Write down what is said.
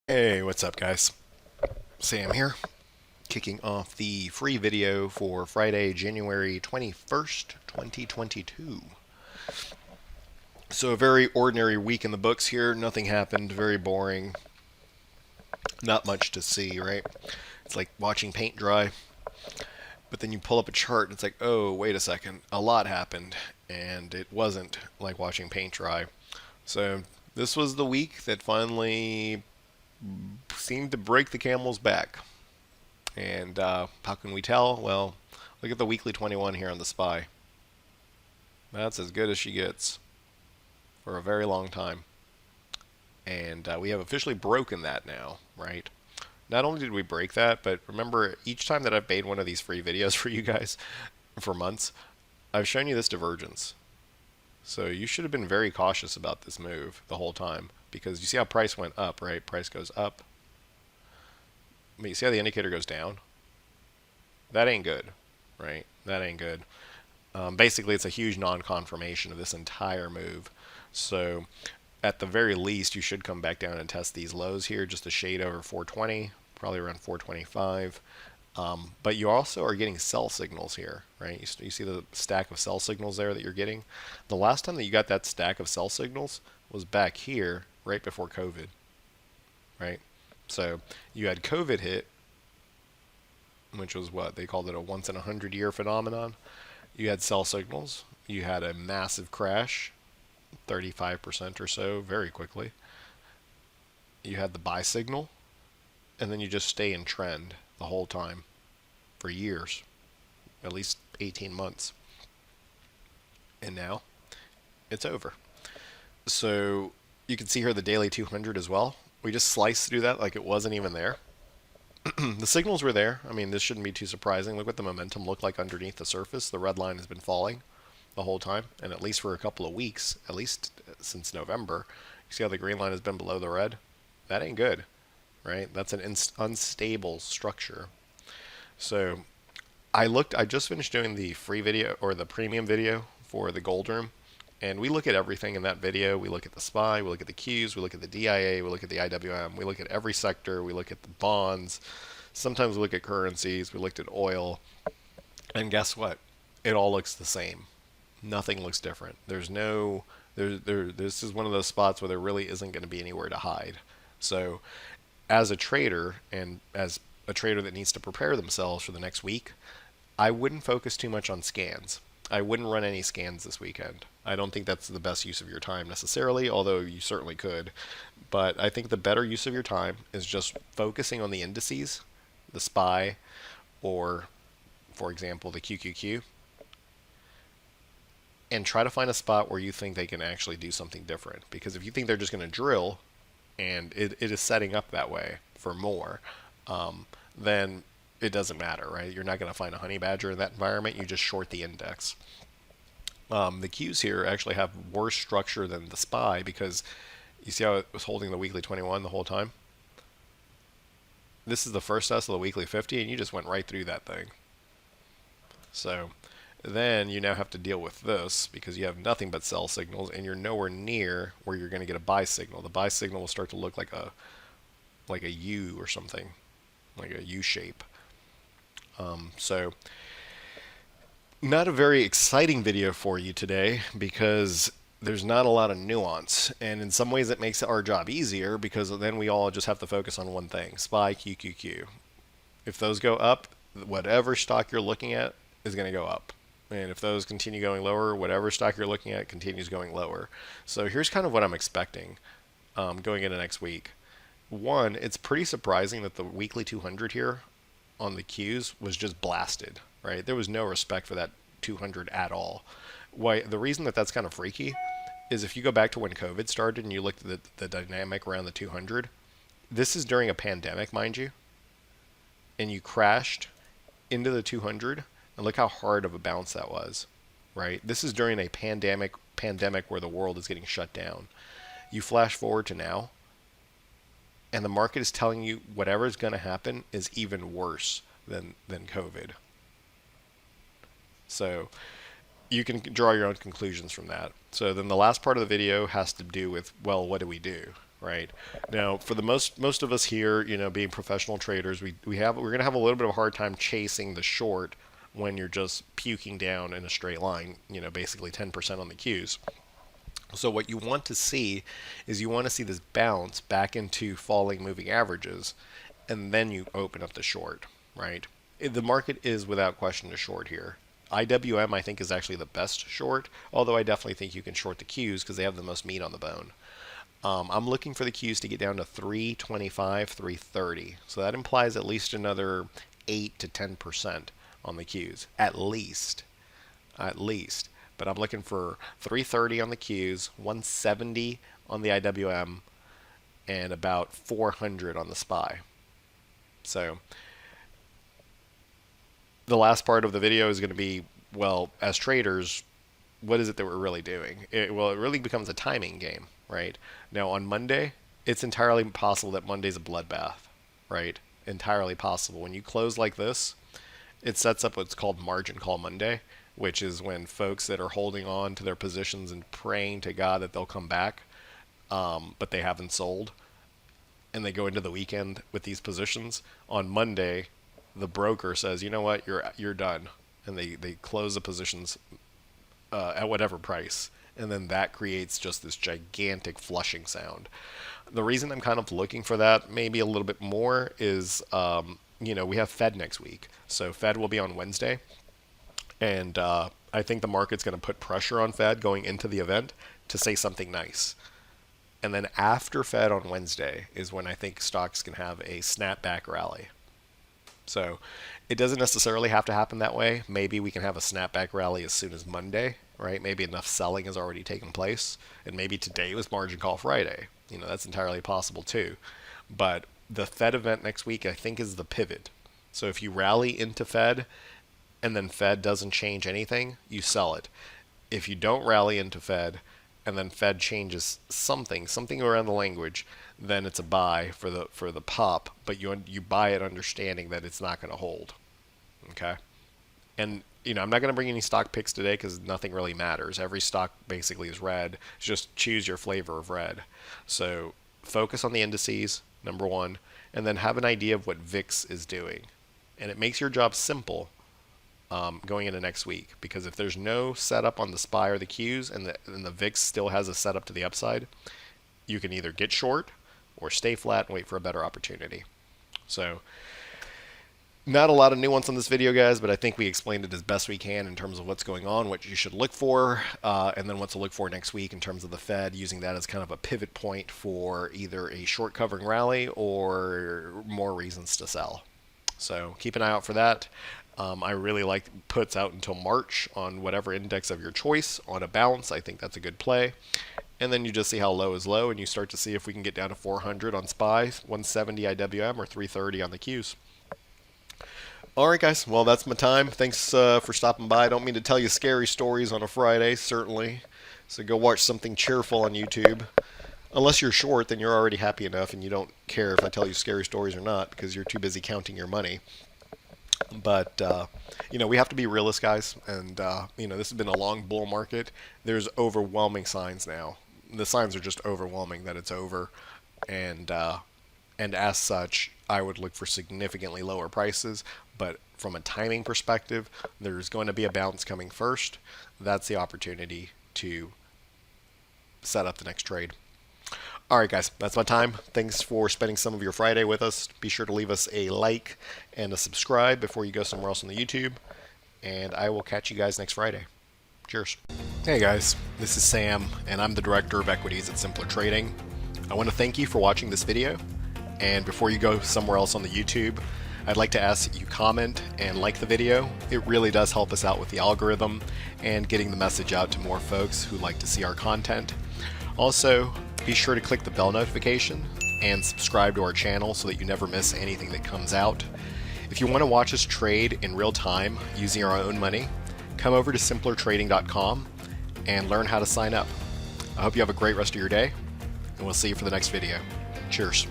Hey, what's up, guys? Sam here, kicking off the free video for Friday, January 21st, 2022. So, a very ordinary week in the books here. Nothing happened, very boring, not much to see, right? It's like watching paint dry, but then you pull up a chart and it's like, oh, wait a second, a lot happened, and it wasn't like watching paint dry. So, this was the week that finally seemed to break the camel's back. And how can we tell? Well, look at the weekly 21 here on the SPY. That's as good as she gets for a very long time. And we have officially broken that now, right? Not only did we break that, but remember, each time that I've made one of these free videos for you guys for months, I've shown you this divergence. So you should have been very cautious about this move the whole time because you see how price went up, right? Price goes up. I mean, you see how the indicator goes down? That ain't good, right? That ain't good. Basically, it's a huge non-confirmation of this entire move. So at the very least, you should come back down and test these lows here, just a shade over 420, probably around 425. But you also are getting sell signals here, right? You see the stack of sell signals there that you're getting? The last time that you got that stack of sell signals was back here, right before COVID, right? So you had COVID hit, which was what they called it, a once in a 100 year phenomenon. You had sell signals. You had a massive crash, 35% or so, very quickly. You had the buy signal, and then you just stay in trend the whole time for years, at least 18 months. And now it's over. So you can see here the daily 200 as well. We just sliced through that like it wasn't even there. The signals were there. I mean, this shouldn't be too surprising. Look what the momentum looked like underneath the surface. The red line has been falling the whole time, and at least for a couple of weeks, at least since November. You see how the green line has been below the red? That ain't good, right? That's an unstable structure. So I just finished doing the free video or the premium video for the gold room, and we look at everything in that video. We look at the SPY, we look at the Qs, we look at the DIA, we look at the IWM, we look at every sector, we look at the bonds. Sometimes we look at currencies, we looked at oil, and guess what? It all looks the same. Nothing looks different. There's no this is one of those spots where there really isn't going to be anywhere to hide. So, as a trader and as a trader that needs to prepare themselves for the next week, I wouldn't focus too much on scans. I wouldn't run any scans this weekend. I don't think that's the best use of your time necessarily, although you certainly could. But I think the better use of your time is just focusing on the indices, the SPY, or, for example, the QQQ, and try to find a spot where you think they can actually do something different. Because if you think they're just going to drill, and it is setting up that way for more, then it doesn't matter, right? You're not going to find a honey badger in that environment. You just short the index. The Qs here actually have worse structure than the SPY because you see how it was holding the weekly 21 the whole time? This is the first test of the weekly 50, and you just went right through that thing. So then you now have to deal with this because you have nothing but sell signals, and you're nowhere near where you're going to get a buy signal. The buy signal will start to look like a U or something, like a U shape. So not a very exciting video for you today because there's not a lot of nuance, and in some ways it makes our job easier because then we all just have to focus on one thing: SPY, QQQ. If those go up, whatever stock you're looking at is going to go up. And if those continue going lower, whatever stock you're looking at continues going lower. So here's kind of what I'm expecting going into next week. One, it's pretty surprising that the weekly 200 here on the Qs was just blasted, right? There was no respect for that 200 at all. Why? The reason that that's kind of freaky is if you go back to when COVID started and you looked at the dynamic around the 200, this is during a pandemic, mind you, and you crashed into the 200, and look how hard of a bounce that was, right? This is during a pandemic where the world is getting shut down. You flash forward to now, and the market is telling you whatever is going to happen is even worse than COVID. So you can draw your own conclusions from that. So then the last part of the video has to do with, well, what do we do, right? Now, for the most of us here, being professional traders, we're going to have a little bit of a hard time chasing the short when you're just puking down in a straight line, basically 10% on the Qs. So what you want to see is you want to see this bounce back into falling moving averages, and then you open up the short, right? The market is without question a short here. IWM, I think, is actually the best short, although I definitely think you can short the Qs because they have the most meat on the bone. I'm looking for the Qs to get down to 325, 330. So that implies at least another 8 to 10% on the Qs, at least. But I'm looking for 330 on the Qs, 170 on the IWM, and about 400 on the SPY. So the last part of the video is going to be, well, as traders, what is it that we're really doing? It really becomes a timing game, right? Now, on Monday, it's entirely possible that Monday's a bloodbath, right? Entirely possible. When you close like this, it sets up what's called margin call Monday, which is when folks that are holding on to their positions and praying to God that they'll come back, but they haven't sold, and they go into the weekend with these positions. On Monday, the broker says, you know what, you're done, and they close the positions at whatever price, and then that creates just this gigantic flushing sound. The reason I'm kind of looking for that maybe a little bit more is, we have Fed next week, so Fed will be on Wednesday, and I think the market's going to put pressure on Fed going into the event to say something nice. And then after Fed on Wednesday is when I think stocks can have a snapback rally. So it doesn't necessarily have to happen that way. Maybe we can have a snapback rally as soon as Monday, right? Maybe enough selling has already taken place, and maybe today was margin call Friday. That's entirely possible too. But the Fed event next week, I think, is the pivot. So if you rally into Fed and then Fed doesn't change anything, you sell it. If you don't rally into Fed and then Fed changes something around the language, then it's a buy for the pop, but you buy it understanding that it's not going to hold. Okay? And I'm not going to bring any stock picks today because nothing really matters. Every stock basically is red. Just choose your flavor of red. So focus on the indices, number one, and then have an idea of what VIX is doing. And it makes your job simple going into next week, because if there's no setup on the SPY or the Qs and the VIX still has a setup to the upside, you can either get short or stay flat and wait for a better opportunity. So not a lot of nuance on this video, guys, but I think we explained it as best we can in terms of what's going on, what you should look for, and then what to look for next week in terms of the Fed, using that as kind of a pivot point for either a short covering rally or more reasons to sell. So keep an eye out for that. I really like puts out until March on whatever index of your choice on a bounce. I think that's a good play. And then you just see how low is low, and you start to see if we can get down to 400 on SPY, 170 IWM, or 330 on the Qs. All right, guys. Well, that's my time. Thanks for stopping by. I don't mean to tell you scary stories on a Friday, certainly. So go watch something cheerful on YouTube. Unless you're short, then you're already happy enough, and you don't care if I tell you scary stories or not because you're too busy counting your money. But, we have to be realists, guys. And, this has been a long bull market. There's overwhelming signs now. The signs are just overwhelming that it's over. And as such, I would look for significantly lower prices. But from a timing perspective, there's going to be a bounce coming first. That's the opportunity to set up the next trade. All right, guys, that's my time. Thanks for spending some of your Friday with us. Be sure to leave us a like and a subscribe before you go somewhere else on the YouTube. And I will catch you guys next Friday. Cheers. Hey, guys, this is Sam, and I'm the Director of Equities at Simpler Trading. I want to thank you for watching this video. And before you go somewhere else on the YouTube, I'd like to ask that you comment and like the video. It really does help us out with the algorithm and getting the message out to more folks who like to see our content. Also, be sure to click the bell notification and subscribe to our channel so that you never miss anything that comes out. If you want to watch us trade in real time using our own money, come over to simplertrading.com and learn how to sign up. I hope you have a great rest of your day, and we'll see you for the next video. Cheers.